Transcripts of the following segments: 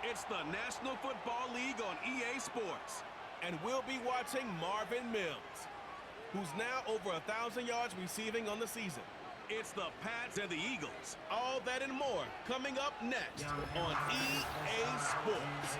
It's the National Football League on EA Sports. And we'll be watching Marvin Mims, who's now over 1,000 yards receiving on the season. It's the Pats and the Eagles. All that and more coming up next on EA Sports.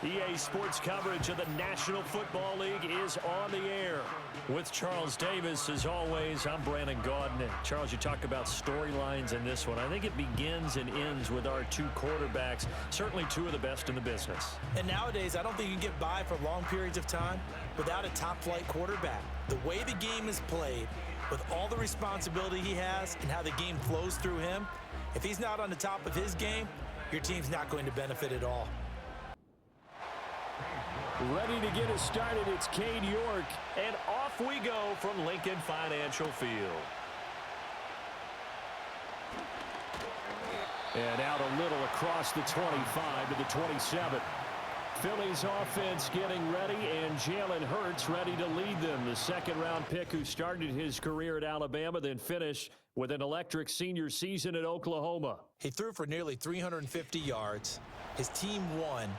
EA Sports coverage of the National Football League is on the air. With Charles Davis, as always, I'm Brandon Gaudin. And Charles, you talk about storylines in this one. I think it begins and ends with our two quarterbacks, certainly two of the best in the business. And nowadays, I don't think you can get by for long periods of time without a top-flight quarterback. The way the game is played, with all the responsibility he has and how the game flows through him, if he's not on the top of his game, your team's not going to benefit at all. Ready to get us started, it's Cade York, and off we go from Lincoln Financial Field. And out a little across the 25 to the 27. Philly's offense getting ready, and Jalen Hurts ready to lead them. The second-round pick who started his career at Alabama, then finished with an electric senior season at Oklahoma. He threw for nearly 350 yards. His team won,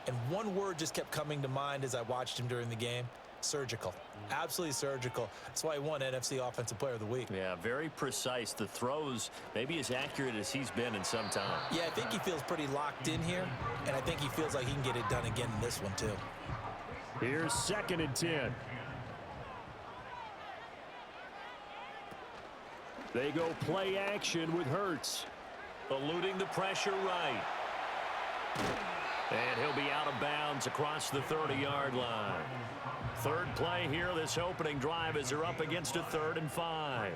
and one word just kept coming to mind as I watched him during the game: surgical. Absolutely surgical. That's why he won NFC Offensive Player of the Week. Yeah, very precise. The throws maybe as accurate as he's been in some time. Yeah, I think he feels pretty locked in here, and I think he feels like he can get it done again in this one too. Here's 2nd and 10. They go play action with Hurts. Eluding the pressure right. And he'll be out of bounds across the 30-yard line. Third play here this opening drive as they're up against a 3rd and 5.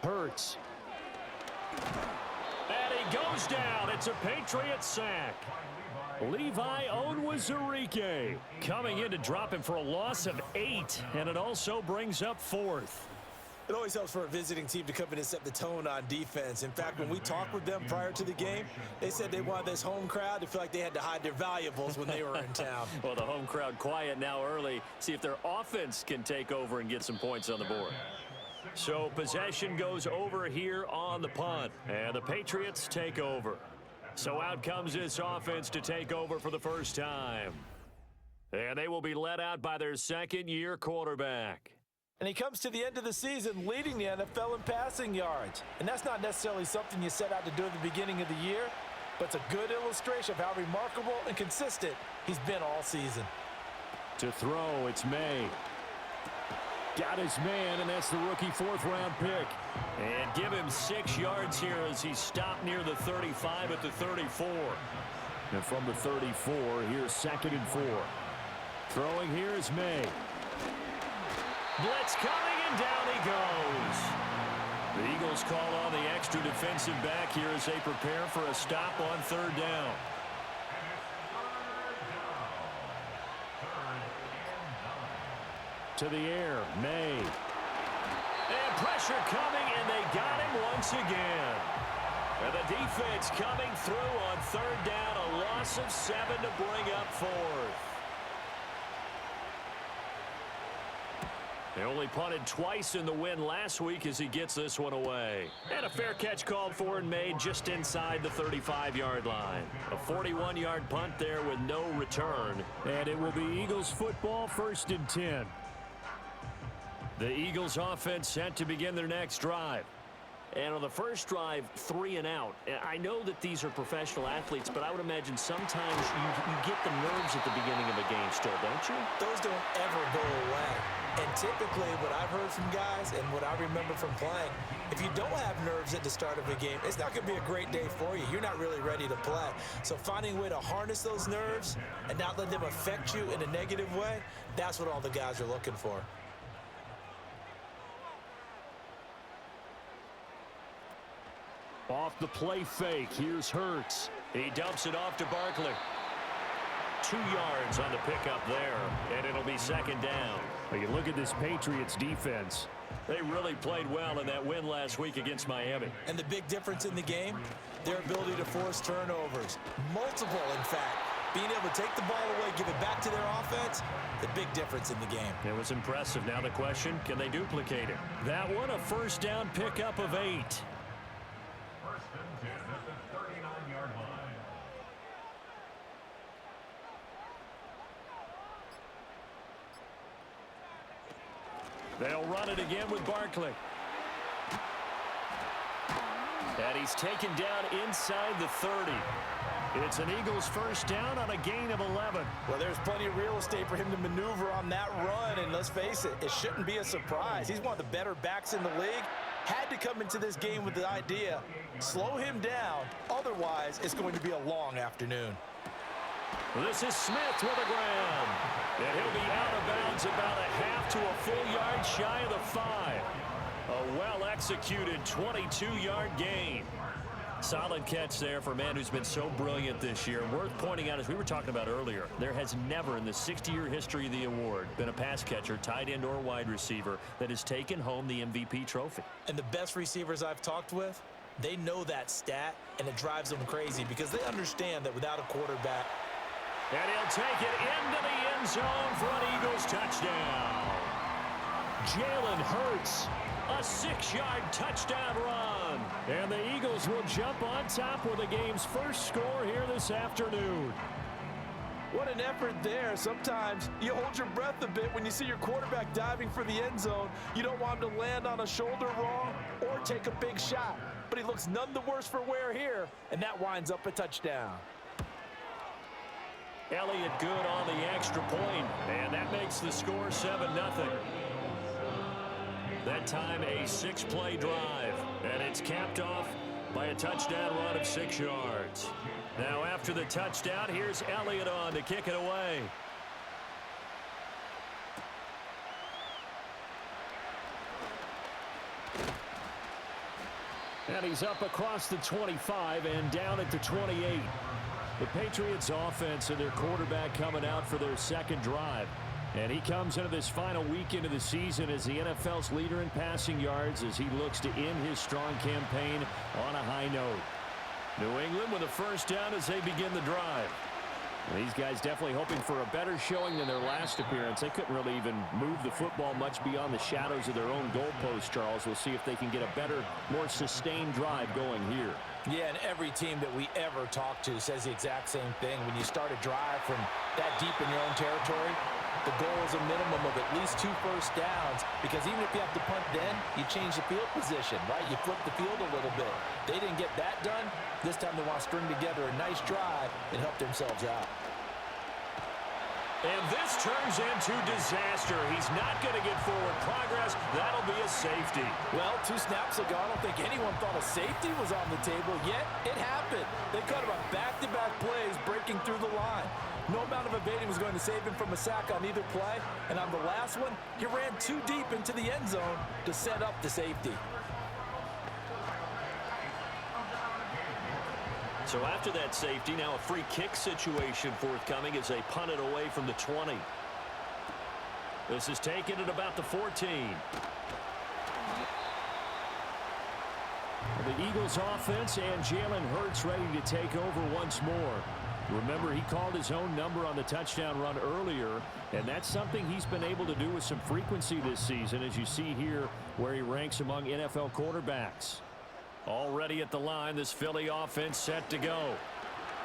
Hurts. And he goes down. It's a Patriots sack. Levi Onwuzurike coming in to drop him for a loss of 8, and it also brings up 4th. It always helps for a visiting team to come in and set the tone on defense. In fact, when we talked with them prior to the game, they said they wanted this home crowd to feel like they had to hide their valuables when they were in town. Well, the home crowd quiet now early. See if their offense can take over and get some points on the board. So possession goes over here on the punt, and the Patriots take over. So out comes this offense to take over for the first time. And they will be led out by their second-year quarterback. And he comes to the end of the season leading the NFL in passing yards. And that's not necessarily something you set out to do at the beginning of the year, but it's a good illustration of how remarkable and consistent he's been all season. To throw, it's May. Got his man, and that's the rookie 4th-round pick. And give him 6 yards here as he's stopped near the 35 at the 34. And from the 34, here's 2nd and 4. Throwing here is May. Blitz coming, and down he goes. The Eagles call on the extra defensive back here as they prepare for a stop on 3rd down. To the air, May. And pressure coming, and they got him once again. And the defense coming through on 3rd down, a loss of 7 to bring up 4th. They only punted twice in the win last week as he gets this one away. And a fair catch called for and made just inside the 35-yard line. A 41-yard punt there with no return. And it will be Eagles football, 1st and 10. The Eagles offense set to begin their next drive. And on the first drive, 3 and out. I know that these are professional athletes, but I would imagine sometimes you get the nerves at the beginning of a game still, don't you? Those don't ever go away. And typically what I've heard from guys and what I remember from playing, if you don't have nerves at the start of a game, it's not going to be a great day for you. You're not really ready to play. So finding a way to harness those nerves and not let them affect you in a negative way, that's what all the guys are looking for. Off the play fake, here's Hurts. He dumps it off to Barkley. 2 yards on the pickup there, and it'll be 2nd down. Well, you look at this Patriots defense. They really played well in that win last week against Miami. And the big difference in the game, their ability to force turnovers. Multiple, in fact. being able to take the ball away, give it back to their offense, the big difference in the game. It was impressive. Now the question, can they duplicate it? That one, a first down pickup of 8. First and 10 at the 39-yard line. They'll run it again with Barkley. And he's taken down inside the 30. It's an Eagles first down on a gain of 11. Well, there's plenty of real estate for him to maneuver on that run, and let's face it, it shouldn't be a surprise. He's one of the better backs in the league. Had to come into this game with the idea, slow him down, otherwise it's going to be a long afternoon. This is Smith with a grab. And he'll be out of bounds about a half to a full yard shy of the 5. A well-executed 22-yard gain. Solid catch there for a man who's been so brilliant this year. Worth pointing out, as we were talking about earlier, there has never in the 60-year history of the award been a pass catcher, tight end, or wide receiver that has taken home the MVP trophy. And the best receivers I've talked with, they know that stat, and it drives them crazy because they understand that without a quarterback. And he'll take it into the end zone for an Eagles touchdown. Jalen Hurts, a 6-yard touchdown run. And the Eagles will jump on top with the game's first score here this afternoon. What an effort there. Sometimes you hold your breath a bit when you see your quarterback diving for the end zone. You don't want him to land on a shoulder wrong or take a big shot. But he looks none the worse for wear here, and that winds up a touchdown. Elliott good on the extra point, and that makes the score 7-0. That time a 6-play drive, and it's capped off by a touchdown run of 6 yards. Now after the touchdown, here's Elliott on to kick it away. And he's up across the 25 and down at the 28. The Patriots offense and their quarterback coming out for their second drive. And he comes into this final weekend of the season as the NFL's leader in passing yards as he looks to end his strong campaign on a high note. New England with a first down as they begin the drive. And these guys definitely hoping for a better showing than their last appearance. They couldn't really even move the football much beyond the shadows of their own goalpost, Charles. We'll see if they can get a better, more sustained drive going here. Yeah, and every team that we ever talk to says the exact same thing. When you start a drive from that deep in your own territory, the goal is a minimum of at least 2 first downs, because even if you have to punt then, you change the field position, right? You flip the field a little bit. They didn't get that done. This time they want to string together a nice drive and help themselves out. And this turns into disaster. He's not going to get forward progress. That'll be a safety. Well, 2 snaps ago, I don't think anyone thought a safety was on the table, yet it happened. They cut about back-to-back plays breaking through the line. No amount of evading was going to save him from a sack on either play. And on the last one, he ran too deep into the end zone to set up the safety. So after that safety, now a free kick situation forthcoming as they punt it away from the 20. This is taken at about the 14. The Eagles offense and Jalen Hurts ready to take over once more. Remember, he called his own number on the touchdown run earlier, and that's something he's been able to do with some frequency this season, as you see here where he ranks among NFL quarterbacks. Already at the line, this Philly offense set to go.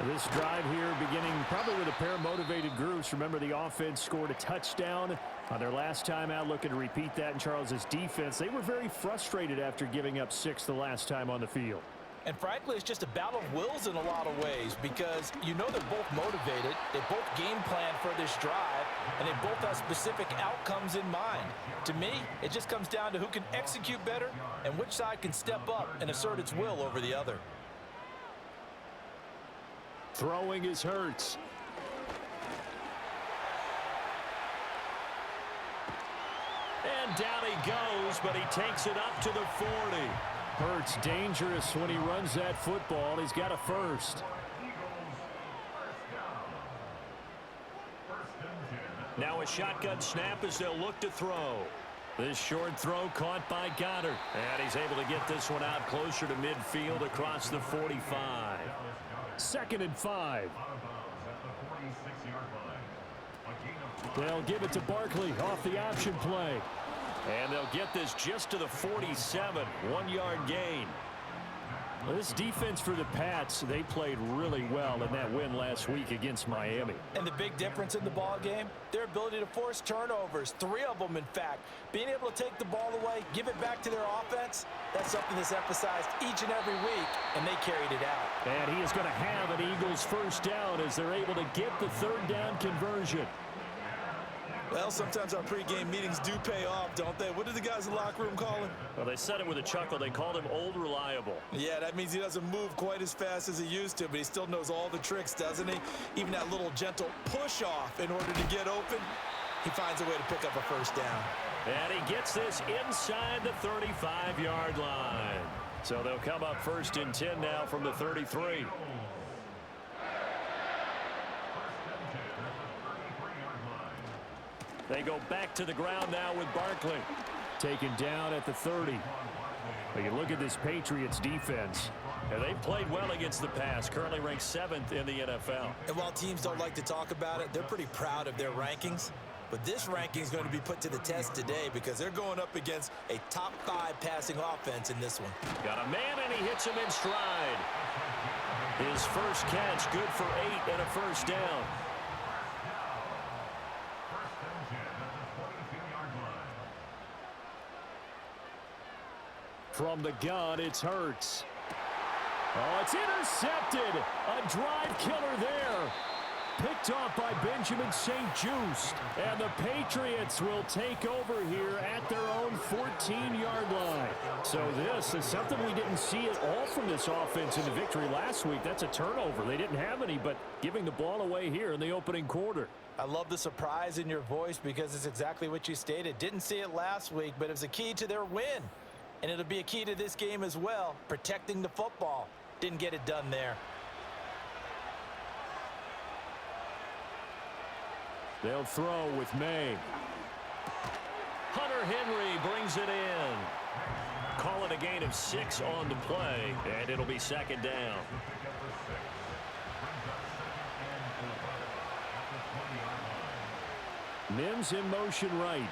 This drive here beginning probably with a pair of motivated groups. Remember, the offense scored a touchdown on their last time out, looking to repeat that in Charles's defense. They were very frustrated after giving up 6 the last time on the field. And frankly, it's just a battle of wills in a lot of ways, because you know they're both motivated, they both game plan for this drive, and they both have specific outcomes in mind. To me, it just comes down to who can execute better and which side can step up and assert its will over the other. Throwing is Hurts. And down he goes, but he takes it up to the 40. Hurts dangerous when he runs that football. He's got a first. Now a shotgun snap as they'll look to throw. This short throw caught by Goddard. And he's able to get this one out closer to midfield across the 45. 2nd and 5. They'll give it to Barkley off the option play. And they'll get this just to the 47, 1-yard gain. Well, this defense for the Pats, they played really well in that win last week against Miami. And the big difference in the ball game, their ability to force turnovers, 3 of them in fact. Being able to take the ball away, give it back to their offense, that's something that's emphasized each and every week, and they carried it out. And he is going to have an Eagles first down as they're able to get the 3rd down conversion. Well, sometimes our pregame meetings do pay off, don't they? What do the guys in the locker room call him? Well, they said it with a chuckle. They called him Old Reliable. Yeah, that means he doesn't move quite as fast as he used to, but he still knows all the tricks, doesn't he? Even that little gentle push-off in order to get open, he finds a way to pick up a first down. And he gets this inside the 35-yard line. So they'll come up 1st and 10 now from the 33. They go back to the ground now with Barkley. Taken down at the 30. But you look at this Patriots defense, and they've played well against the pass, currently ranked 7th in the NFL. And while teams don't like to talk about it, they're pretty proud of their rankings. But this ranking is going to be put to the test today because they're going up against a top 5 passing offense in this one. Got a man, and he hits him in stride. His first catch, good for 8 and a first down. From the gun, it's Hurts. Oh, it's intercepted. A drive killer there. Picked off by Benjamin St-Juste. And the Patriots will take over here at their own 14-yard line. So this is something we didn't see at all from this offense in the victory last week. That's a turnover. They didn't have any, but giving the ball away here in the opening quarter. I love the surprise in your voice because it's exactly what you stated. Didn't see it last week, but it was a key to their win. And it'll be a key to this game as well, protecting the football. Didn't get it done there. They'll throw with May. Hunter Henry brings it in. Call it a gain of 6 on the play, and it'll be 2nd down. Mims in motion right.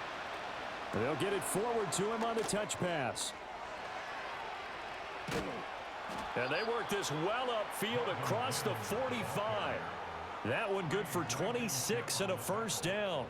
They'll get it forward to him on the touch pass. And they work this well upfield across the 45. That one good for 26 and a first down.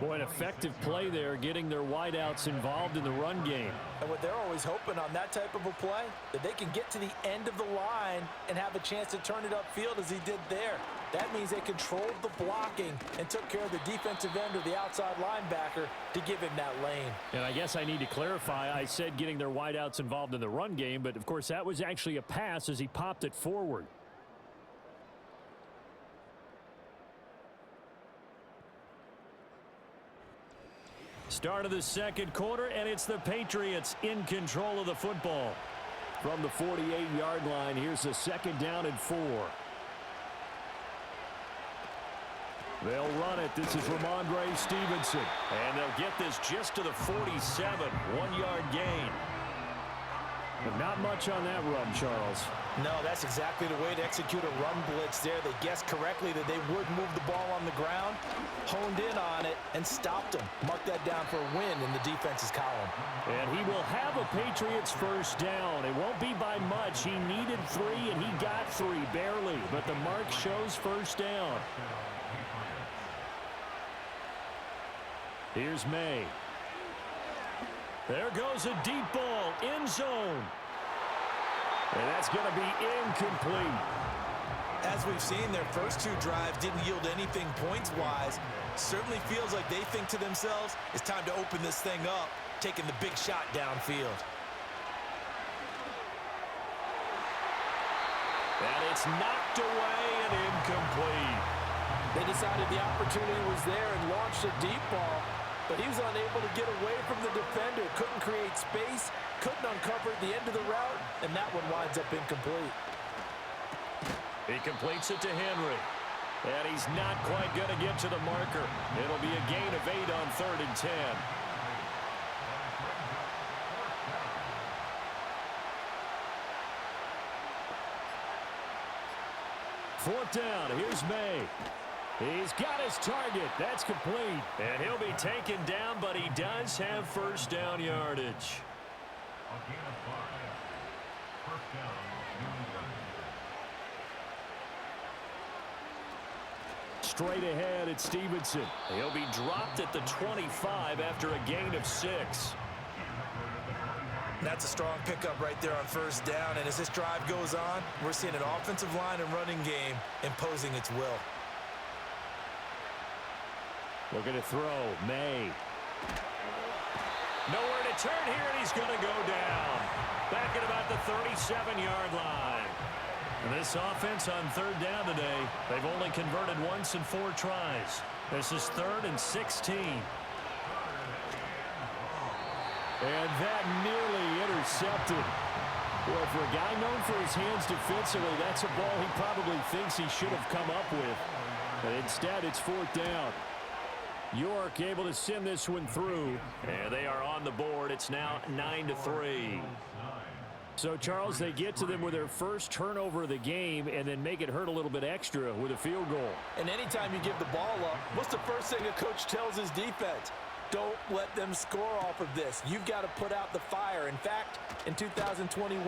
Boy, an effective play there, getting their wideouts involved in the run game. And what they're always hoping on that type of a play, that they can get to the end of the line and have a chance to turn it upfield as he did there. That means they controlled the blocking and took care of the defensive end or the outside linebacker to give him that lane. And I guess I need to clarify, I said getting their wideouts involved in the run game, but of course that was actually a pass as he popped it forward. Start of the second quarter, and it's the Patriots in control of the football. From the 48-yard line, here's a 2nd down and 4. They'll run it. This is Ramondre Stevenson. And they'll get this just to the 47, 1-yard gain. But not much on that run, Charles. No, that's exactly the way to execute a run blitz there. They guessed correctly that they would move the ball on the ground, honed in on it, and stopped them. Mark that down for a win in the defense's column. And he will have a Patriots first down. It won't be by much. He needed 3, and he got 3, barely. But the mark shows first down. Here's May. There goes a deep ball, end zone. And that's going to be incomplete. As we've seen, their first 2 drives didn't yield anything points-wise. Certainly feels like they think to themselves, it's time to open this thing up, taking the big shot downfield. And it's knocked away and incomplete. They decided the opportunity was there and launched a deep ball, but he was unable to get away from the defender, couldn't create space, couldn't uncover at the end of the route, and that one winds up incomplete. He completes it to Henry. And he's not quite going to get to the marker. It'll be a gain of 8 on 3rd and 10. Fourth down. Here's May. He's got his target. That's complete. And he'll be taken down, but he does have first down yardage. A gain of 5. First down, New England. Straight ahead, it's Stevenson. He'll be dropped at the 25 after a gain of 6. That's a strong pickup right there on first down. And as this drive goes on, we're seeing an offensive line and running game imposing its will. Looking to throw. May. Nowhere to turn here, and he's going to go down. Back at about the 37-yard line. And this offense on third down today, they've only converted once in 4 tries. This is 3rd and 16. And that nearly intercepted. Well, for a guy known for his hands defensively, that's a ball he probably thinks he should have come up with. But instead, it's 4th down. York able to send this one through. And they are on the board. It's now 9-3. So, Charles, they get to them with their first turnover of the game and then make it hurt a little bit extra with a field goal. And anytime you give the ball up, what's the first thing a coach tells his defense? Don't let them score off of this. You've got to put out the fire. In fact, in 2021,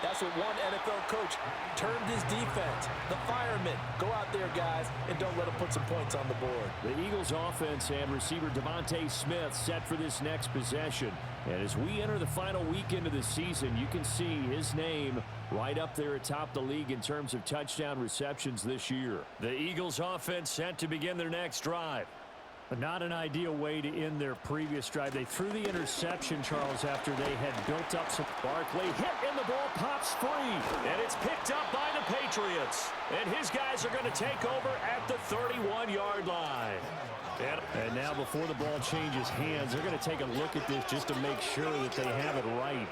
that's what one NFL coach termed his defense. The firemen. Go out there, guys, and don't let them put some points on the board. The Eagles offense and receiver Devontae Smith set for this next possession. And as we enter the final weekend of the season, you can see his name right up there atop the league in terms of touchdown receptions this year. The Eagles offense set to begin their next drive. But not an ideal way to end their previous drive. They threw the interception, Charles, after they had built up some. Barkley hit and the ball pops free. And it's picked up by the Patriots. And his guys are going to take over at the 31-yard line. And now before the ball changes hands, they're going to take a look at this just to make sure that they have it right.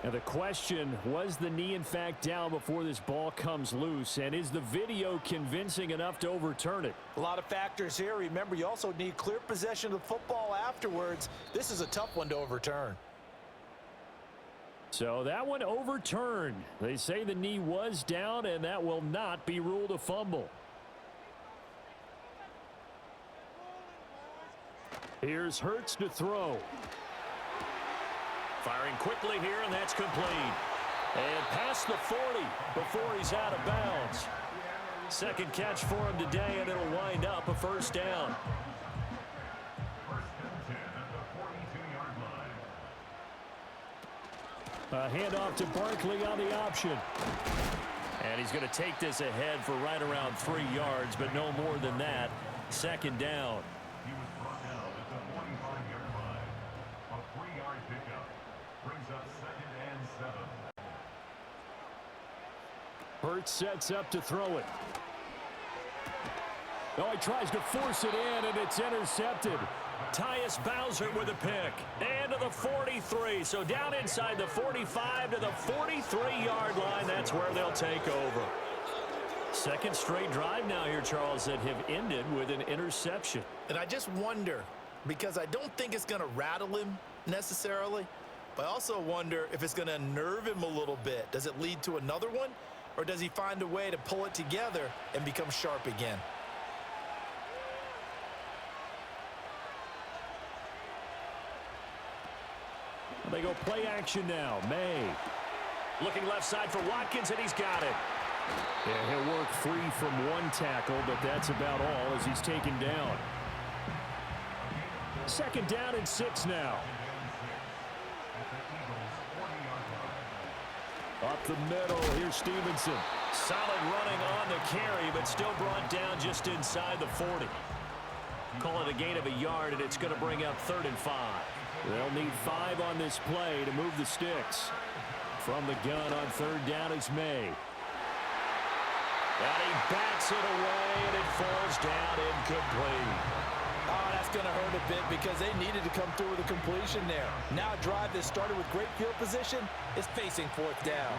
Now the question, was the knee in fact down before this ball comes loose? And is the video convincing enough to overturn it? A lot of factors here. Remember, you also need clear possession of the football afterwards. This is a tough one to overturn. So that one overturned. They say the knee was down, and that will not be ruled a fumble. Here's Hurts to throw. Firing quickly here, and that's complete. And past the 40 before he's out of bounds. Second catch for him today, and it'll wind up a first down. First and 10 at the 42-yard line. A handoff to Barkley on the option. And he's going to take this ahead for right around 3 yards, but no more than that. Second down. He was brought down at the 45-yard line. A 3-yard pickup brings up 2nd and 7. Hurts sets up to throw it. Oh, he tries to force it in, and it's intercepted. Tyus Bowser with a pick. And to the 43. So down inside the 45 to the 43-yard line. That's where they'll take over. Second straight drive now here, Charles, that have ended with an interception. And I just wonder, because I don't think it's going to rattle him necessarily, but I also wonder if it's going to unnerve him a little bit. Does it lead to another one, or does he find a way to pull it together and become sharp again? They go play action now. May. Looking left side for Watkins, and he's got it. Yeah, he'll work free from one tackle, but that's about all as he's taken down. Second down and 6 now. Up the middle, here's Stevenson. Solid running on the carry, but still brought down just inside the 40. Call it a gain of a yard, and it's going to bring up 3rd and 5. They'll need 5 on this play to move the sticks. From the gun on 3rd down is May. And he bats it away, and it falls down incomplete. Oh, that's going to hurt a bit because they needed to come through with a completion there. Now a drive that started with great field position is facing 4th down.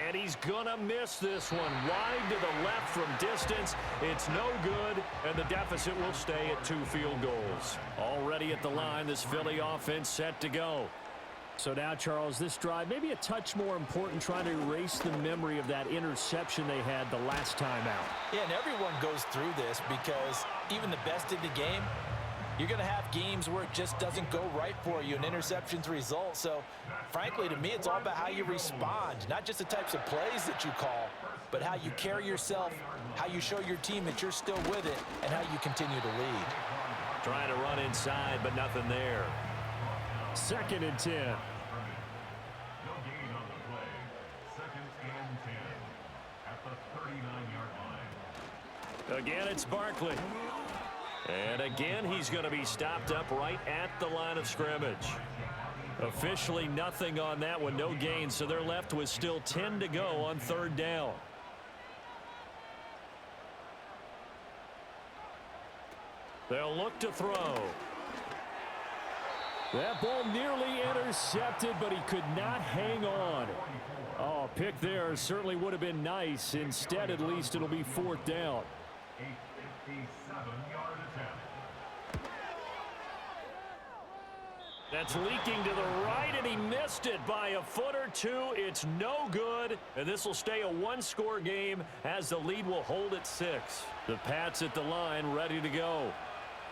And he's going to miss this one. Wide to the left from distance. It's no good, and the deficit will stay at 2 field goals. Already at the line, this Philly offense set to go. So now, Charles, this drive maybe a touch more important, trying to erase the memory of that interception they had the last time out. Yeah, and everyone goes through this because even the best in the game, you're going to have games where it just doesn't go right for you, and interceptions result. So, frankly, to me, it's all about how you respond, not just the types of plays that you call, but how you carry yourself, how you show your team that you're still with it, and how you continue to lead. Trying to run inside, but nothing there. 2nd and 10. No gain on the play. 2nd and 10 at the 39-yard line. Again, it's Barkley. And again, he's going to be stopped up right at the line of scrimmage. Officially nothing on that one, no gain, so they're left with still 10 to go on 3rd down. They'll look to throw. That ball nearly intercepted, but he could not hang on. Oh, pick there certainly would have been nice. Instead, at least it'll be 4th down. A 57-yard attempt. That's leaking to the right, and he missed it by a foot or two. It's no good, and this will stay a 1-score game as the lead will hold at 6. The Pats at the line ready to go.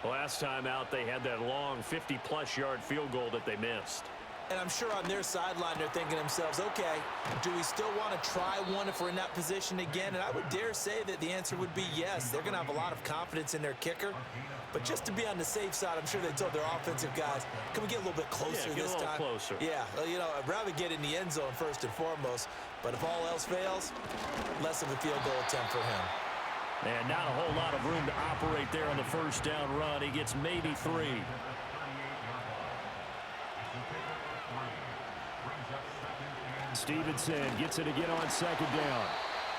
Last time out, they had that long 50-plus yard field goal that they missed. And I'm sure on their sideline, they're thinking to themselves, okay, do we still want to try one if we're in that position again? And I would dare say that the answer would be yes. They're going to have a lot of confidence in their kicker. But just to be on the safe side, I'm sure they told their offensive guys, can we get a little bit closer this time? Closer. Yeah, you know, I'd rather get in the end zone first and foremost. But if all else fails, less of a field goal attempt for him. And not a whole lot of room to operate there on the 1st down run. He gets maybe 3. Stevenson gets it again on 2nd down.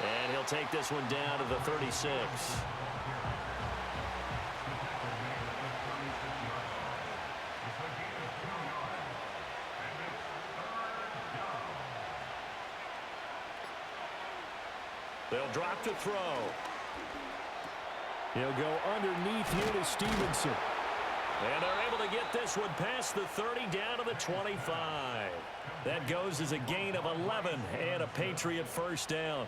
And he'll take this one down to the 36. They'll drop to throw. He'll go underneath here to Stevenson. And they're able to get this one past the 30 down to the 25. That goes as a gain of 11 and a Patriot 1st down.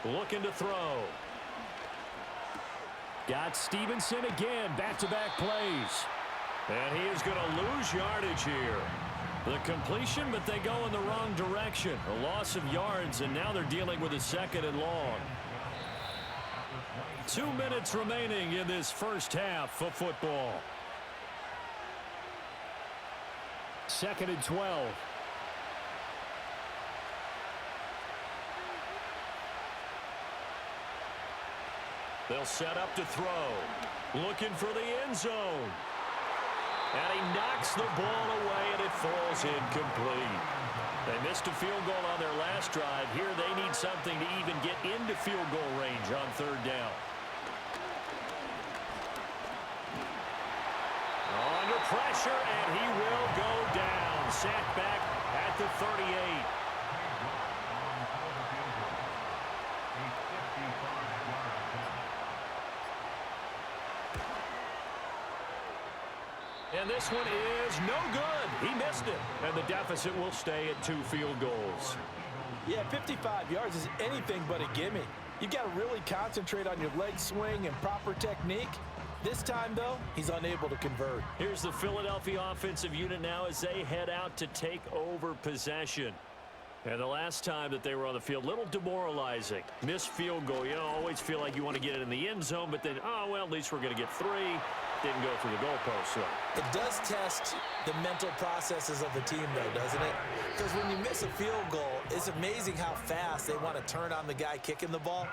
Looking to throw. Got Stevenson again, back-to-back plays. And he is going to lose yardage here. The completion, but they go in the wrong direction. A loss of yards, and now they're dealing with a 2nd and long. 2 minutes remaining in this 1st half of football. 2nd and 12. They'll set up to throw. Looking for the end zone. And he knocks the ball away, and it falls incomplete. They missed a field goal on their last drive. Here they need something to even get into field goal range on 3rd down. Under pressure, and he will go down. Sacked back at the 38. And this one is no good. He missed it. And the deficit will stay at 2 field goals. Yeah, 55 yards is anything but a gimme. You got to really concentrate on your leg swing and proper technique. This time, though, he's unable to convert. Here's the Philadelphia offensive unit now as they head out to take over possession. And the last time that they were on the field, little demoralizing. Missed field goal. You always feel like you want to get it in the end zone, but then, oh, well, at least we're going to get 3. Didn't go through the goalpost, so. It does test the mental processes of the team, though, doesn't it? Because when you miss a field goal, it's amazing how fast they want to turn on the guy kicking the ball.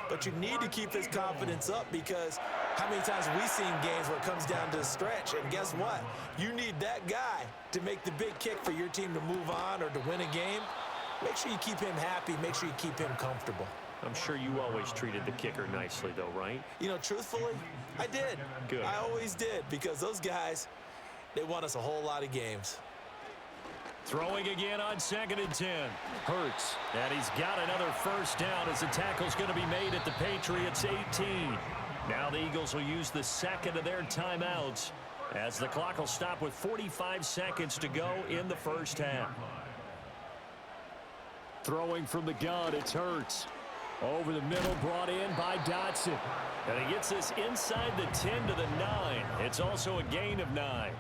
But you need to keep his confidence up, because how many times have we seen games where it comes down to a stretch? And guess what? You need that guy to make the big kick for your team to move on or to win a game. Make sure you keep him happy. Make sure you keep him comfortable. I'm sure you always treated the kicker nicely, though, right? You know, truthfully, I did. Good. I always did, because those guys, they won us a whole lot of games. Throwing again on 2nd and 10. Hurts. And he's got another 1st down as the tackle's going to be made at the Patriots 18. Now the Eagles will use the second of their timeouts as the clock will stop with 45 seconds to go in the first half. Throwing from the gun, it's Hurts. Over the middle, brought in by Dotson. And he gets this inside the 10 to the 9. It's also a gain of 9.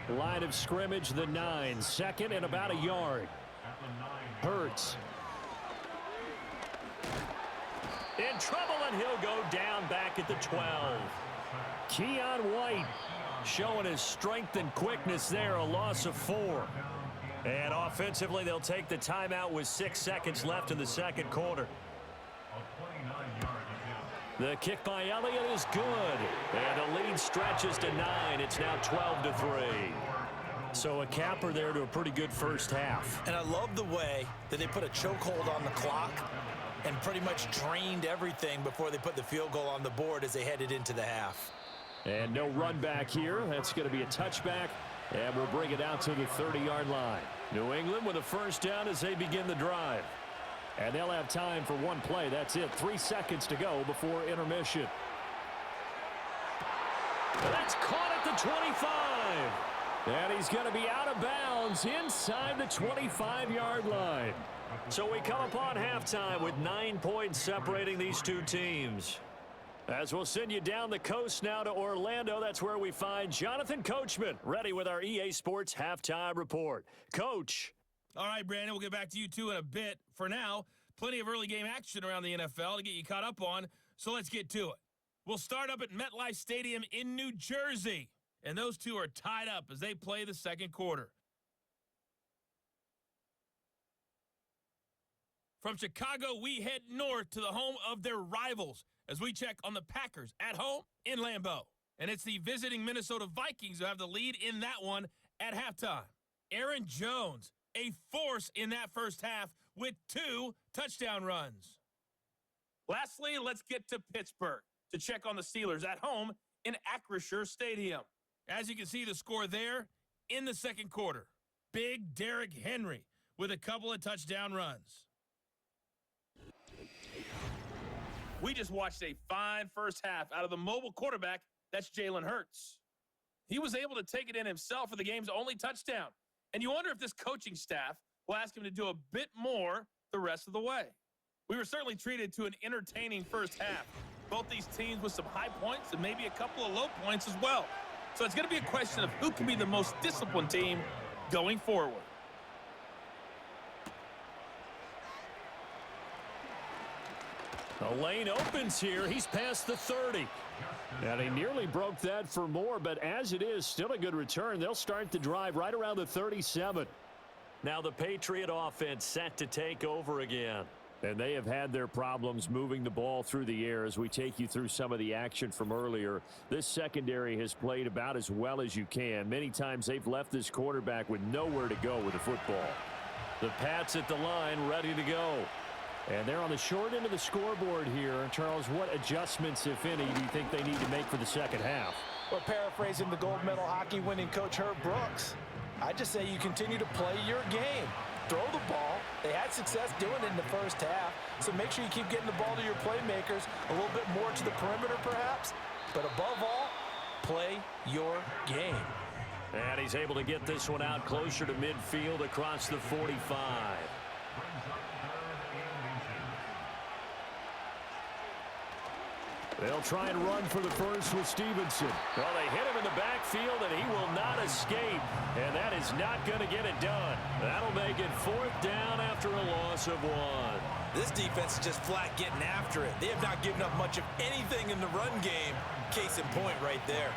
Line of scrimmage, the 9. Second and about a yard. Hurts. In trouble, and he'll go down back at the 12. Keon White showing his strength and quickness there, a loss of 4. And offensively, they'll take the timeout with 6 seconds left in the second quarter. The kick by Elliott is good. And the lead stretches to 9. It's now 12-3. So a capper there to a pretty good first half. And I love the way that they put a chokehold on the clock and pretty much drained everything before they put the field goal on the board as they headed into the half. And no run back here. That's going to be a touchback. And we'll bring it out to the 30-yard line. New England with a first down as they begin the drive. And they'll have time for one play. That's it. 3 seconds to go before intermission. That's caught at the 25. And he's going to be out of bounds inside the 25-yard line. So we come upon halftime with 9 points separating these two teams. As we'll send you down the coast now to Orlando, that's where we find Jonathan Coachman, ready with our EA Sports Halftime Report. Coach. All right, Brandon, we'll get back to you, too, in a bit. For now, plenty of early game action around the NFL to get you caught up on, so let's get to it. We'll start up at MetLife Stadium in New Jersey, and those two are tied up as they play the second quarter. From Chicago, we head north to the home of their rivals as we check on the Packers at home in Lambeau. And it's the visiting Minnesota Vikings who have the lead in that one at halftime. Aaron Jones, a force in that first half with 2 touchdown runs. Lastly, let's get to Pittsburgh to check on the Steelers at home in Acrisure Stadium. As you can see the score there in the second quarter. Big Derrick Henry with a couple of touchdown runs. We just watched a fine first half out of the mobile quarterback, that's Jalen Hurts. He was able to take it in himself for the game's only touchdown. And you wonder if this coaching staff will ask him to do a bit more the rest of the way. We were certainly treated to an entertaining first half. Both these teams with some high points and maybe a couple of low points as well. So it's going to be a question of who can be the most disciplined team going forward. The lane opens here. He's past the 30. And he nearly broke that for more, but as it is, still a good return. They'll start the drive right around the 37. Now the Patriot offense set to take over again. And they have had their problems moving the ball through the air as we take you through some of the action from earlier. This secondary has played about as well as you can. Many times they've left this quarterback with nowhere to go with the football. The Pats at the line ready to go. And they're on the short end of the scoreboard here. Charles, what adjustments, if any, do you think they need to make for the second half? Well, paraphrasing the gold medal hockey winning coach Herb Brooks, I just say you continue to play your game. Throw the ball. They had success doing it in the first half, so make sure you keep getting the ball to your playmakers, a little bit more to the perimeter perhaps, but above all, play your game. And he's able to get this one out closer to midfield across the 45. They'll try and run for the first with Stevenson. Well, they hit him in the backfield, and he will not escape. And that is not going to get it done. That'll make it 4th down after a loss of 1. This defense is just flat getting after it. They have not given up much of anything in the run game. Case in point right there.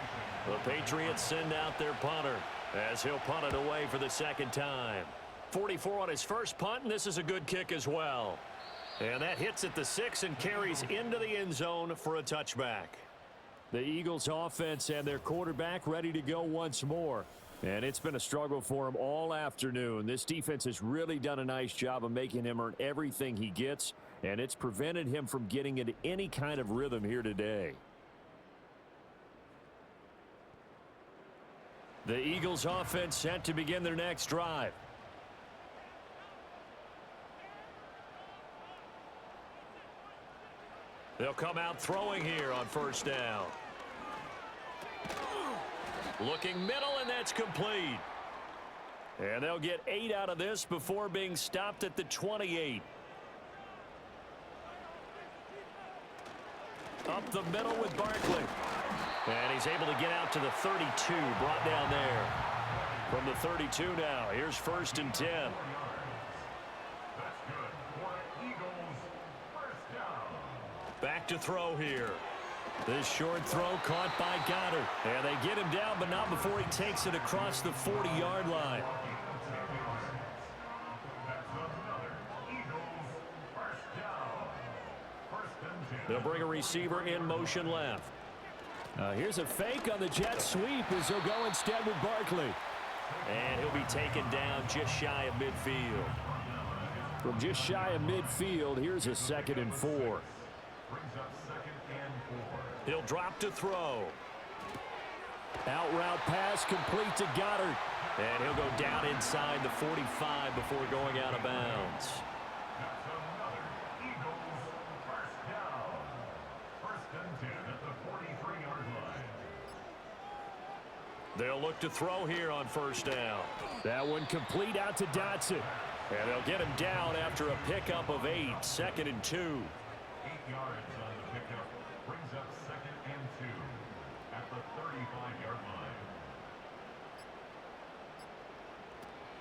The Patriots send out their punter as he'll punt it away for the second time. 44 on his first punt, and this is a good kick as well. And that hits at the 6 and carries into the end zone for a touchback. The Eagles offense and their quarterback ready to go once more. And it's been a struggle for him all afternoon. This defense has really done a nice job of making him earn everything he gets. And it's prevented him from getting into any kind of rhythm here today. The Eagles offense set to begin their next drive. They'll come out throwing here on first down. Looking middle, and that's complete. And they'll get 8 out of this before being stopped at the 28. Up the middle with Barkley. And he's able to get out to the 32, brought down there. From the 32 now, here's 1st and 10. That's good for Eagles. First down. Back to throw here. This short throw caught by Goddard. And they get him down, but not before he takes it across the 40-yard line. That's another Eagles first down. 1st and 10. They'll bring a receiver in motion left. Here's a fake on the jet sweep as he'll go instead with Barkley. And he'll be taken down just shy of midfield. From just shy of midfield, here's a 2nd and 4. Brings up 2nd and 4. He'll drop to throw. Out route pass complete to Goddard. And he'll go down inside the 45 before going out of bounds. That's another Eagles first down. 1st and 10 at the 43-yard line. They'll look to throw here on first down. That one complete out to Dotson. And they'll get him down after a pickup of 8. 2nd and 2. 8 yards on the pickup. Brings up 2nd and 2 at the 35-yard line.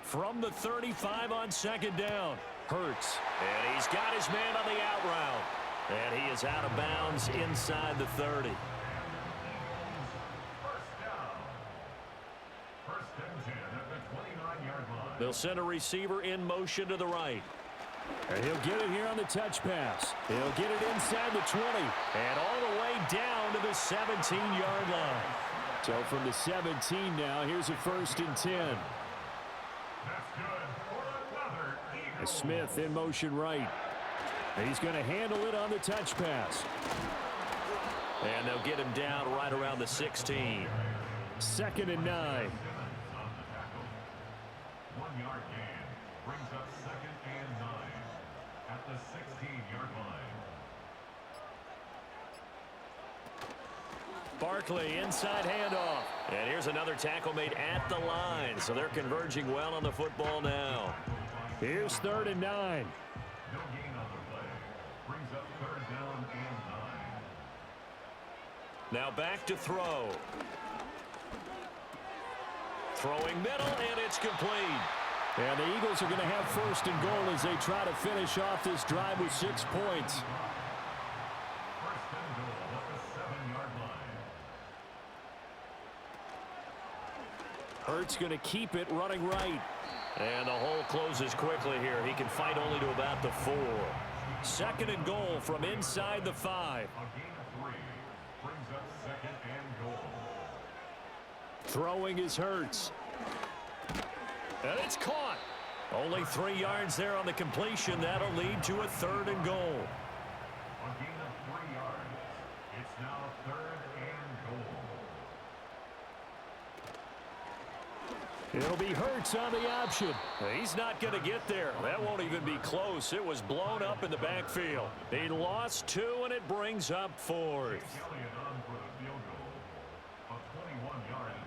From the 35 on 2nd down. Hurts. And he's got his man on the out route. And he is out of bounds inside the 30. They'll send a receiver in motion to the right. And he'll get it here on the touch pass. He'll get it inside the 20. And all the way down to the 17-yard line. So from the 17 now, here's a 1st and 10. That's good for another Eagles. Smith in motion right. And he's going to handle it on the touch pass. And they'll get him down right around the 16. 2nd and 9. 1-yard gain brings up 2nd and 9 at the 16-yard line. Barkley inside handoff. And here's another tackle made at the line. So they're converging well on the football now. Here's 3rd and 9. No gain on the play. Brings up 3rd down and 9. Now back to throw. Throwing middle, and it's complete. And the Eagles are going to have 1st and goal as they try to finish off this drive with 6 points. 1st and goal at the 7-yard line. Hurts going to keep it running right. And the hole closes quickly here. He can fight only to about the 4. 2nd and goal from inside the 5. A gain of 3 brings up 2nd and goal. Throwing is Hurts. And it's caught. Only 3 yards there on the completion. That'll lead to a 3rd and goal. A gain of 3 yards. It's now 3rd and goal. It'll be Hurts on the option. He's not going to get there. That won't even be close. It was blown up in the backfield. He lost 2, and it brings up 4th. Elliott on for the field goal. A 21-yard attempt.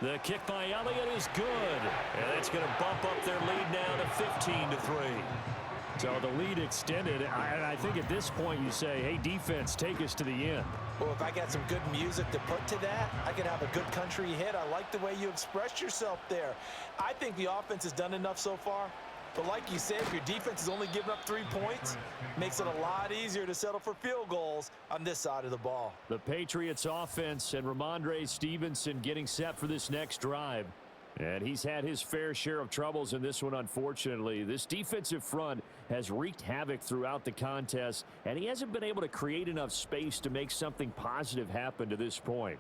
The kick by Elliott is good. And that's going to bump up their lead now to 15-3. So the lead extended. I think at this point you say, hey, defense, take us to the end. Well, if I got some good music to put to that, I could have a good country hit. I like the way you expressed yourself there. I think the offense has done enough so far. But like you said, if your defense is only giving up 3 points, makes it a lot easier to settle for field goals on this side of the ball. The Patriots offense and Ramondre Stevenson getting set for this next drive. And he's had his fair share of troubles in this one, unfortunately. This defensive front has wreaked havoc throughout the contest, and he hasn't been able to create enough space to make something positive happen to this point.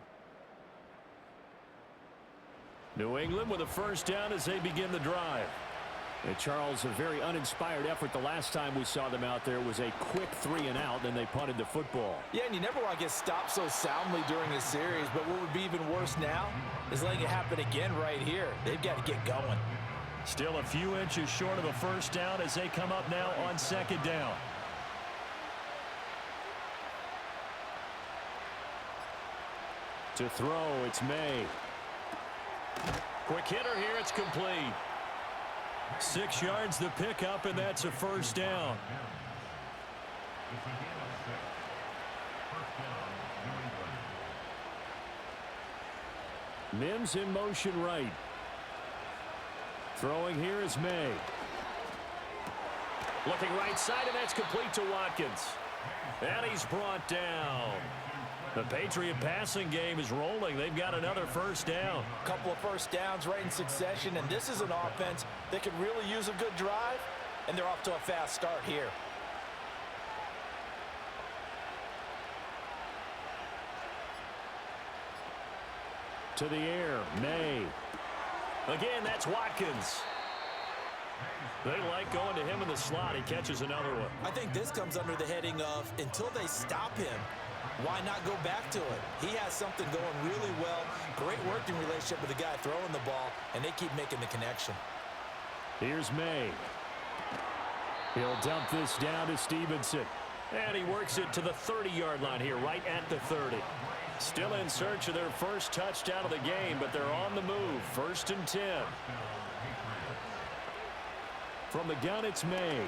New England with a 1st down as they begin the drive. And Charles, a very uninspired effort the last time we saw them out there was a quick 3 and out, then they punted the football. Yeah, and you never want to get stopped so soundly during a series, but what would be even worse now is letting it happen again right here. They've got to get going. Still a few inches short of a 1st down as they come up now on 2nd down. To throw, it's May. Quick hitter here, it's complete. 6 yards the pickup, and that's a first down. Mims in motion right. Throwing here is May. Looking right side, and that's complete to Watkins. And he's brought down. The Patriot passing game is rolling. They've got another first down. Couple of first downs right in succession, and this is an offense that could really use a good drive, and they're off to a fast start here. To the air, May. Again, that's Watkins. They like going to him in the slot. He catches another one. I think this comes under the heading of until they stop him, why not go back to it? He has something going really well. Great working relationship with the guy throwing the ball, and they keep making the connection. Here's May. He'll dump this down to Stevenson. And he works it to the 30-yard line here, right at the 30. Still in search of their first touchdown of the game, but they're on the move. 1st and 10. From the gun, it's May.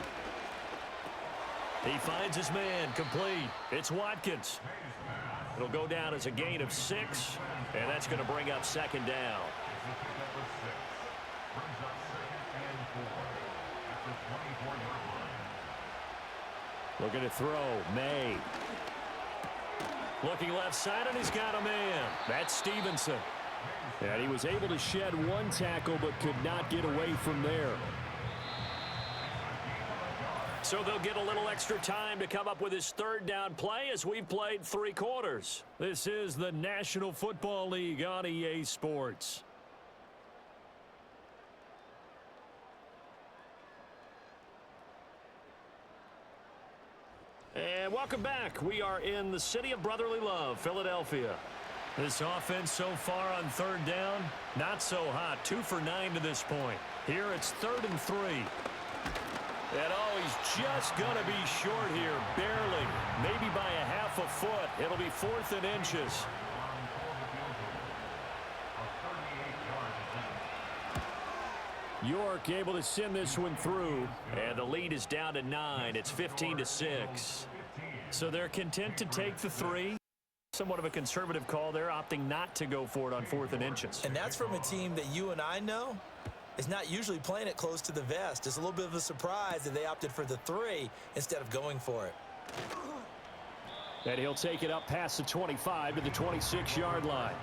He finds his man, complete. It's Watkins. It'll go down as a gain of 6, and that's going to bring up 2nd down. Looking to throw, May. Looking left side, and he's got a man. That's Stevenson. And he was able to shed 1 tackle, but could not get away from there. So they'll get a little extra time to come up with his 3rd down play as we've played 3 quarters. This is the National Football League on EA Sports. And welcome back. We are in the city of brotherly love, Philadelphia. This offense so far on 3rd down, not so hot. 2 for 9 to this point. Here it's 3rd and 3. And oh, he's just going to be short here, barely. Maybe by a half a foot. It'll be 4th and inches. York able to send this one through. And the lead is down to 9. It's 15-6. So they're content to take the 3. Somewhat of a conservative call there, opting not to go for it on 4th and inches. And that's from a team that you and I know is not usually playing it close to the vest. It's a little bit of a surprise that they opted for the 3 instead of going for it. And he'll take it up past the 25 to the 26-yard line.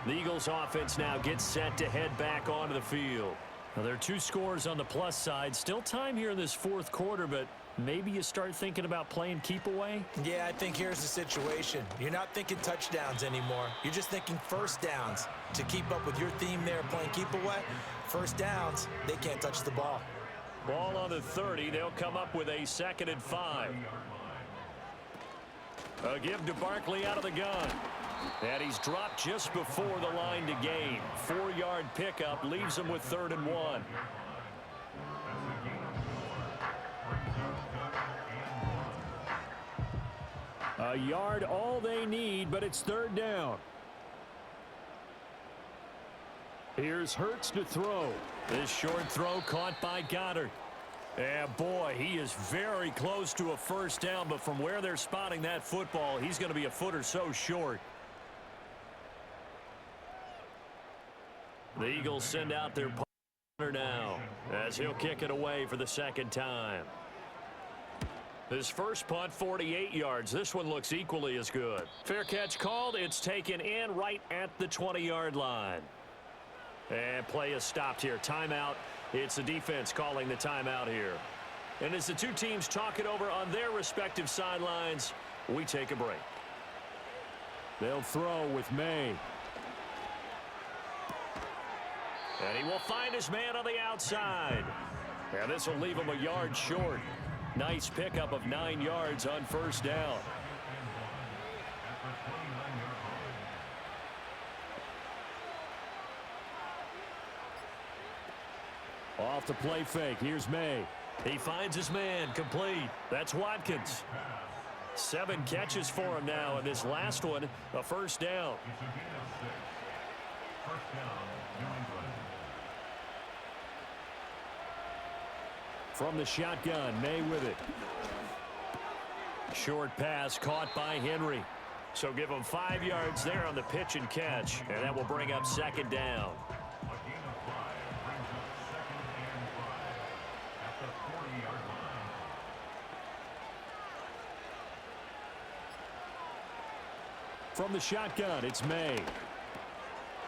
The Eagles offense now gets set to head back onto the field. Now, there are 2 scores on the plus side. Still time here in this 4th quarter, but maybe you start thinking about playing keep away? Yeah, I think here's the situation. You're not thinking touchdowns anymore. You're just thinking first downs. To keep up with your theme there, playing keep away, first downs, they can't touch the ball. Ball on the 30. They'll come up with a 2nd and 5. A give to Barkley out of the gun. And he's dropped just before the line to gain. 4-yard pickup leaves him with 3rd and 1. A yard all they need, but it's 3rd down. Here's Hurts to throw. This short throw caught by Goddard. And boy, he is very close to a first down, but from where they're spotting that football, he's going to be a foot or so short. The Eagles send out their punter now as he'll kick it away for the 2nd time. His first punt, 48 yards. This one looks equally as good. Fair catch called. It's taken in right at the 20-yard line. And play is stopped here. Timeout. It's the defense calling the timeout here. And as the 2 teams talk it over on their respective sidelines, we take a break. They'll throw with May. And he will find his man on the outside. And this will leave him a yard short. Nice pickup of 9 yards on first down. Off the play fake. Here's May. He finds his man, complete. That's Watkins. 7 catches for him now, and this last one, a first down. It's a gain of 6. First down, New England. From the shotgun, May with it. Short pass caught by Henry. So give him 5 yards there on the pitch and catch, and that will bring up second down. A gain of 5 brings up 2nd and 5 at the 40-yard line. From the shotgun, it's May.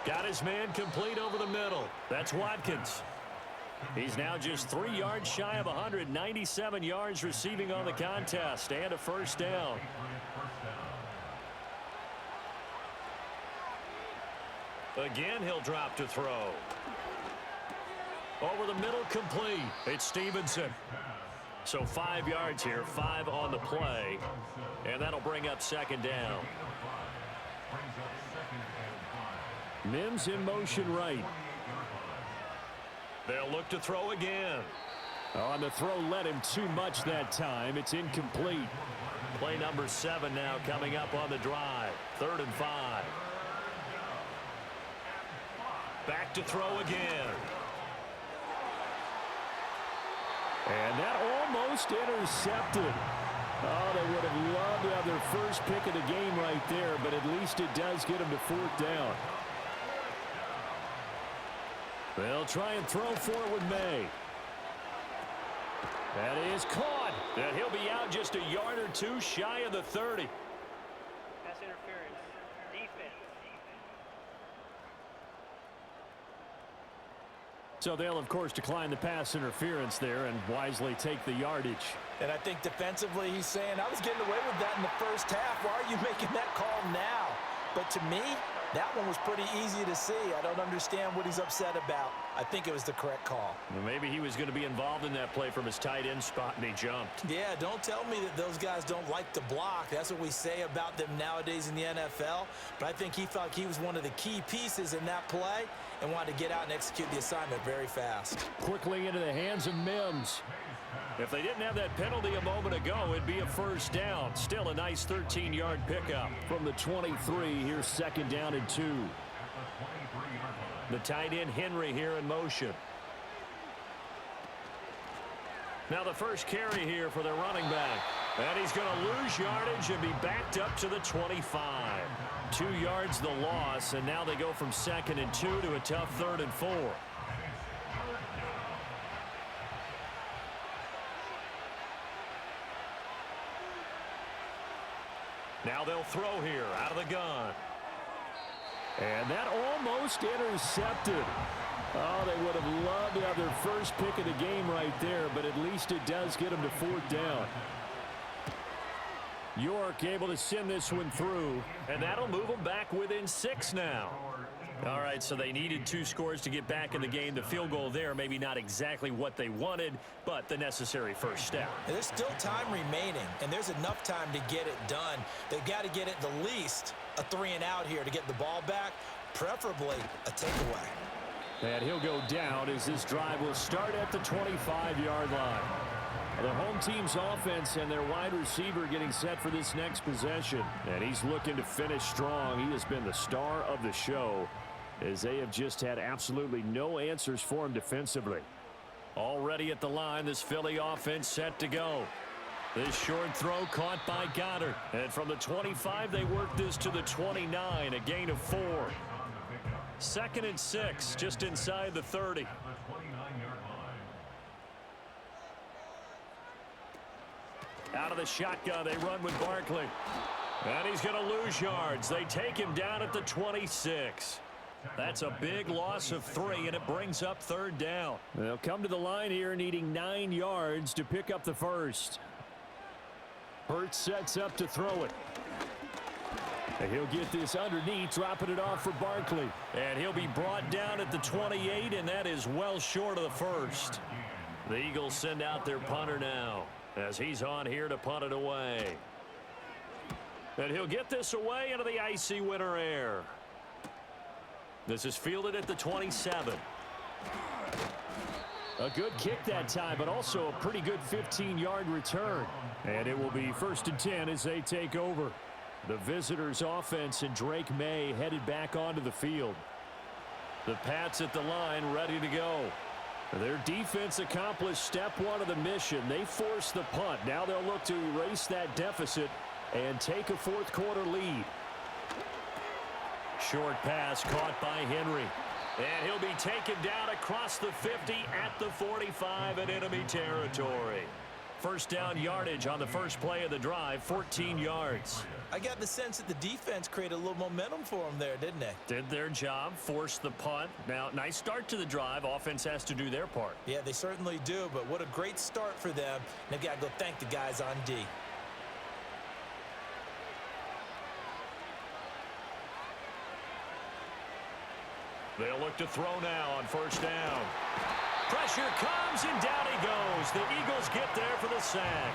Got his man complete over the middle. That's Watkins. He's now just 3 yards shy of 197 yards receiving on the contest, and a first down. Again, he'll drop to throw. Over the middle, complete. It's Stevenson. So 5 yards here, 5 on the play, and that'll bring up second down. Mims in motion right. They'll look to throw again. On the throw, led him too much that time. It's incomplete. Play number 7 now coming up on the drive. 3rd and 5. Back to throw again. And that almost intercepted. Oh, they would have loved to have their first pick of the game right there, but at least it does get them to 4th down. They'll try and throw for it with May. That is caught. And he'll be out just a yard or 2 shy of the 30. Pass interference. Defense. So they'll, of course, decline the pass interference there and wisely take the yardage. And I think defensively he's saying, I was getting away with that in the first half. Why are you making that call now? But to me, that one was pretty easy to see. I don't understand what he's upset about. I think it was the correct call. Well, maybe he was going to be involved in that play from his tight end spot, and he jumped. Yeah, don't tell me that those guys don't like to block. That's what we say about them nowadays in the NFL. But I think he felt like he was one of the key pieces in that play and wanted to get out and execute the assignment very fast. Quickly into the hands of Mims. If they didn't have that penalty a moment ago, it'd be a first down. Still a nice 13-yard pickup. From the 23, here's 2nd down and 2. The tight end Henry here in motion. Now the first carry here for their running back. And he's going to lose yardage and be backed up to the 25. 2 yards the loss, and now they go from 2nd and 2 to a tough 3rd and 4. Now they'll throw here out of the gun. And that almost intercepted. Oh, they would have loved to have their first pick of the game right there, but at least it does get them to 4th down. York able to send this one through. And that'll move them back within 6 now. All right, so they needed 2 scores to get back in the game. The field goal there, maybe not exactly what they wanted, but the necessary first step. And there's still time remaining, and there's enough time to get it done. They've got to get at the least a 3 and out here to get the ball back, preferably a takeaway. And he'll go down as this drive will start at the 25-yard line. The home team's offense and their wide receiver getting set for this next possession. And he's looking to finish strong. He has been the star of the show as they have just had absolutely no answers for him defensively. Already at the line, this Philly offense set to go. This short throw caught by Goddard. And from the 25, they work this to the 29, a gain of 4. 2nd and 6, just inside the 30. Out of the shotgun, they run with Barkley. And he's going to lose yards. They take him down at the 26. That's a big loss of 3, and it brings up 3rd down. They'll come to the line here needing 9 yards to pick up the first. Hurts sets up to throw it. And he'll get this underneath, dropping it off for Barkley. And he'll be brought down at the 28, and that is well short of the first. The Eagles send out their punter now as he's on here to punt it away. And he'll get this away into the icy winter air. This is fielded at the 27. A good kick that time, but also a pretty good 15-yard return. And it will be 1st and 10 as they take over. The visitors' offense and Drake May headed back onto the field. The Pats at the line ready to go. Their defense accomplished step one of the mission. They forced the punt. Now they'll look to erase that deficit and take a fourth-quarter lead. Short pass caught by Henry. And he'll be taken down across the 50 at the 45 in enemy territory. First down yardage on the first play of the drive, 14 yards. I got the sense that the defense created a little momentum for them there, didn't they? Did their job, forced the punt. Now, nice start to the drive. Offense has to do their part. Yeah, they certainly do, but what a great start for them. They've got to go thank the guys on D. They'll look to throw now on first down. Pressure comes, and down he goes. The Eagles get there for the sack.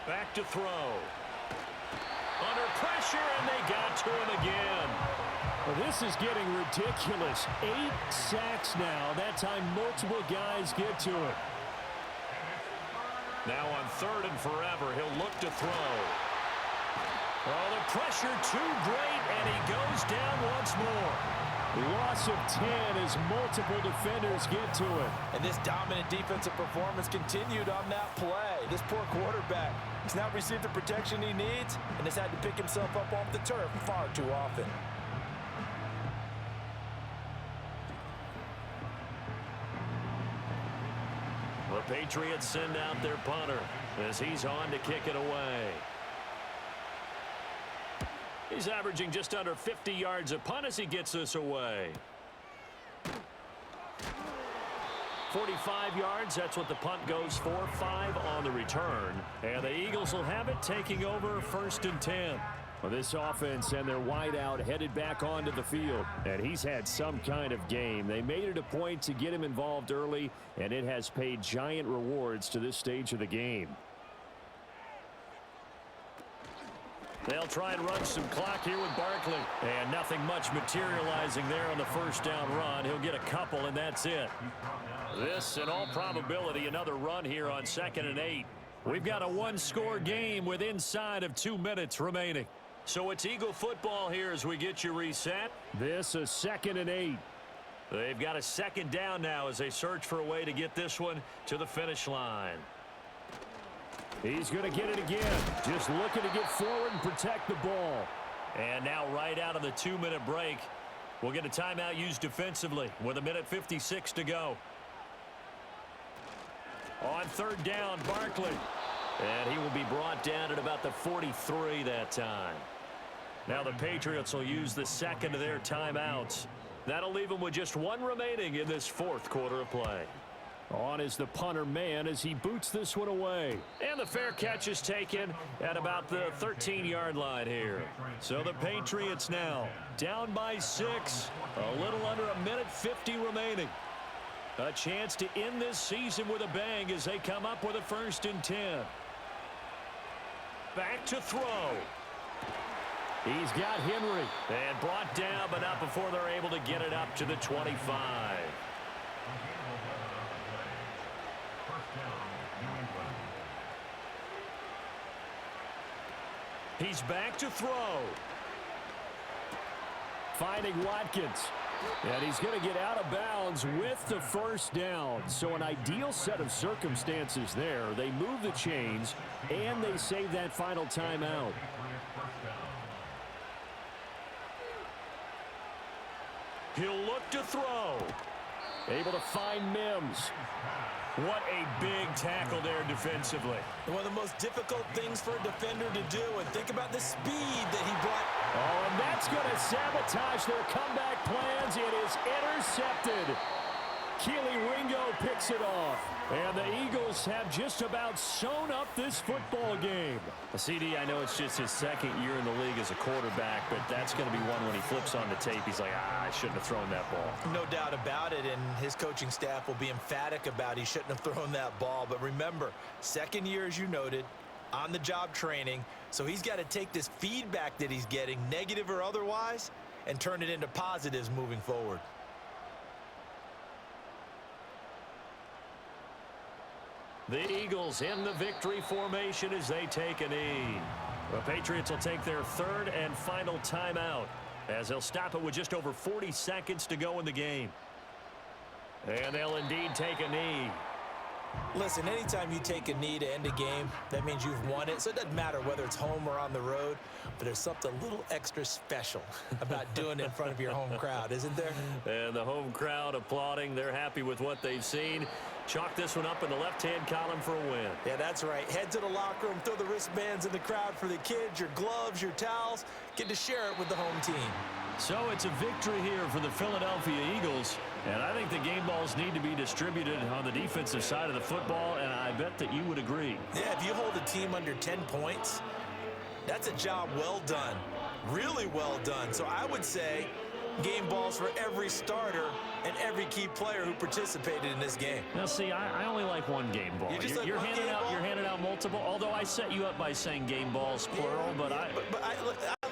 Back to throw. Under pressure, and they got to him again. Well, this is getting ridiculous. 8 sacks now. That time multiple guys get to it. Now on 3rd and forever, he'll look to throw. Oh, the pressure too great, and he goes down once more. Loss of 10 as multiple defenders get to it. And this dominant defensive performance continued on that play. This poor quarterback has not received the protection he needs and has had to pick himself up off the turf far too often. The Patriots send out their punter as he's on to kick it away. He's averaging just under 50 yards a punt as he gets this away. 45 yards, that's what the punt goes for. 5 on the return. And the Eagles will have it, taking over 1st and 10. Well, this offense and their wideout headed back onto the field. And he's had some kind of game. They made it a point to get him involved early, and it has paid giant rewards to this stage of the game. They'll try and run some clock here with Barkley. And nothing much materializing there on the first down run. He'll get a couple, and that's it. This, in all probability, another run here on 2nd and 8. We've got a one-score game with inside of 2 minutes remaining. So it's Eagle football here as we get you reset. This is 2nd and 8. They've got a second down now as they search for a way to get this one to the finish line. He's going to get it again. Just looking to get forward and protect the ball. And now right out of the 2-minute break, we'll get a timeout used defensively with 1:56 to go. On 3rd down, Barkley. And he will be brought down at about the 43 that time. Now the Patriots will use the second of their timeouts. That'll leave them with just 1 remaining in this 4th quarter of play. On is the punter man as he boots this one away. And the fair catch is taken at about the 13-yard line here. So the Patriots now down by 6. A little under 1:50 remaining. A chance to end this season with a bang as they come up with a 1st and 10. Back to throw. He's got Henry. And brought down, but not before they're able to get it up to the 25. He's back to throw. Finding Watkins. And he's going to get out of bounds with the 1st down. So an ideal set of circumstances there. They move the chains, and they save that final timeout. He'll look to throw. Able to find Mims. What a big tackle there defensively. One of the most difficult things for a defender to do, and think about the speed that he brought. Oh, and that's going to sabotage their comeback plans. It is intercepted. Keely Ringo picks it off. And the Eagles have just about sewn up this football game. CD, I know it's just his 2nd year in the league as a quarterback, but that's going to be one when he flips on the tape. He's like, I shouldn't have thrown that ball. No doubt about it, and his coaching staff will be emphatic about he shouldn't have thrown that ball. But remember, 2nd year, as you noted, on-the-job training. So he's got to take this feedback that he's getting, negative or otherwise, and turn it into positives moving forward. The Eagles in the victory formation as they take a knee. The Patriots will take their third and final timeout as they'll stop it with just over 40 seconds to go in the game. And they'll indeed take a knee. Listen, anytime you take a knee to end a game, that means you've won it. So it doesn't matter whether it's home or on the road, but there's something a little extra special about doing it in front of your home crowd, isn't there? And the home crowd applauding. They're happy with what they've seen. Chalk this one up in the left-hand column for a win. Yeah, that's right. Head to the locker room, throw the wristbands in the crowd for the kids, your gloves, your towels. Get to share it with the home team. So it's a victory here for the Philadelphia Eagles. And I think the game balls need to be distributed on the defensive side of the football, and I bet that you would agree. Yeah, if you hold a team under 10 points, that's a job well done. Really well done. So I would say game balls for every starter and every key player who participated in this game. Now, see, I only like one game ball. You're handing out multiple, although I set you up by saying game balls, plural, but I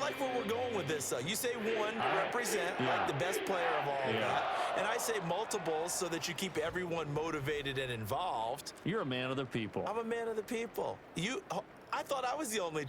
like where we're going with this. You say one to represent like the best player of all that, and I say multiples so that you keep everyone motivated and involved. You're a man of the people. I'm a man of the people. I thought I was the only